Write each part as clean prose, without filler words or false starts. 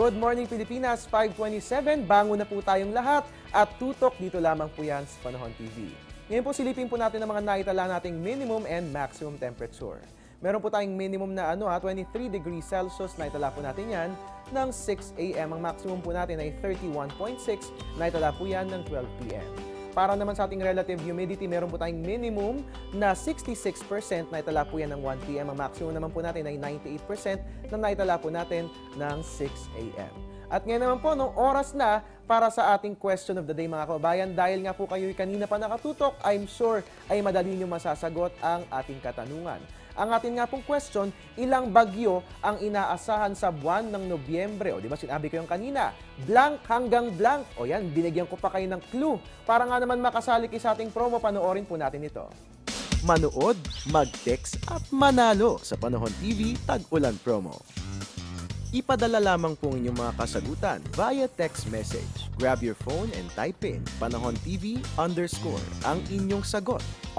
Good morning Pilipinas, 5:27. Bango na po tayong lahat at tutok dito lamang po yan sa Panahon TV. Ngayon po silipin po natin ang mga naitala nating minimum and maximum temperature. Meron po tayong minimum na 23 degrees Celsius, naitala po natin yan ng 6 a.m. Ang maximum po natin ay 31.6, naitala po yan ng 12 p.m. Para naman sa ating relative humidity, meron po tayong minimum na 66%, naitala po yan ng 1 p.m. Ang maximum naman po natin ay 98% na naitala po natin ng 6 a.m. At ngayon naman po, nung oras na para sa ating question of the day mga kababayan, dahil nga po kayo kanina pa nakatutok, I'm sure ay madali nyo masasagot ang ating katanungan. Ang ating nga pong question, ilang bagyo ang inaasahan sa buwan ng Nobyembre? O di ba sinabi ko yung kanina, blank hanggang blank. O yan, binigyan ko pa kayo ng clue. Para nga naman makasali kayo sa ating promo, panoorin po natin ito. Manood, mag-text at manalo sa Panahon TV Tag-Ulan Promo. Ipadala lamang po inyong mga kasagutan via text message. Grab your phone and type in Panahon TV _ ang inyong sagot _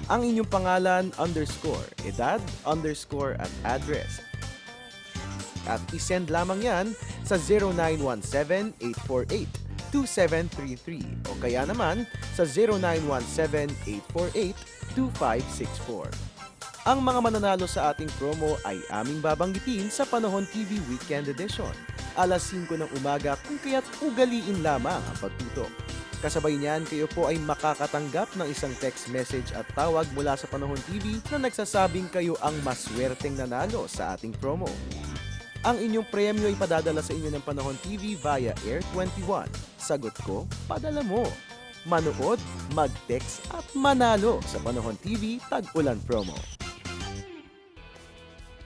ang inyong pangalan _ edad _ at address. At isend lamang yan sa 0917-848-2733 o kaya naman sa 0917-848-2564. Ang mga mananalo sa ating promo ay aming babanggitin sa Panahon TV Weekend Edition. Alas 5 ng umaga kung kaya't ugaliin lamang ang pagtutok. Kasabay niyan, kayo po ay makakatanggap ng isang text message at tawag mula sa Panahon TV na nagsasabing kayo ang maswerteng nanalo sa ating promo. Ang inyong premyo ay padadala sa inyo ng Panahon TV via Air 21. Sagot ko, padala mo. Manood, mag-text at manalo sa Panahon TV Tag-Ulan Promo.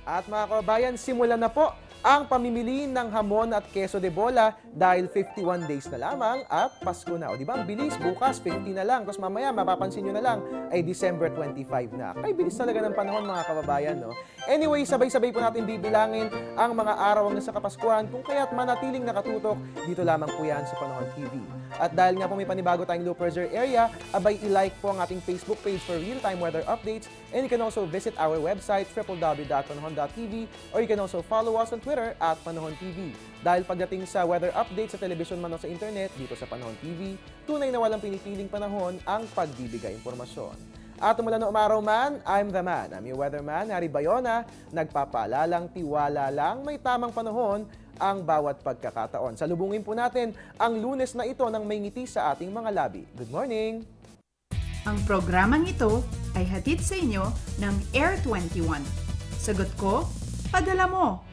At mga kababayan, simulan na po ang pamimili ng hamon at keso de bola dahil 51 days na lamang at Pasko na. O di ba, ang bilis, bukas 50 na lang. Tapos mamaya, mapapansin nyo na lang, ay December 25 na. Ay, bilis talaga ng panahon mga kababayan, no? Anyway, sabay-sabay po natin bibilangin ang mga araw ng nasa Kapaskuhan kung kaya't manatiling nakatutok, dito lamang po yan sa Panahon TV. At dahil nga po may panibago tayong low pressure area, abay i-like po ang ating Facebook page for real-time weather updates, and you can also visit our website www.panahon.tv, or you can also follow us on Twitter at Panahon TV. Dahil pagdating sa weather updates sa television man o sa internet, dito sa Panahon TV, tunay na walang pinipiling panahon ang pagbibigay impormasyon. At mula noong umaraw man, I'm the man. I'm your weatherman, Harry Bayona. Nagpapaalalang tiwala lang, may tamang panahon ang bawat pagkakataon. Salubungin po natin ang Lunes na ito ng may ngiti sa ating mga labi. Good morning! Ang programang ito ay hatid sa inyo ng Air 21. Sagot ko, padala mo!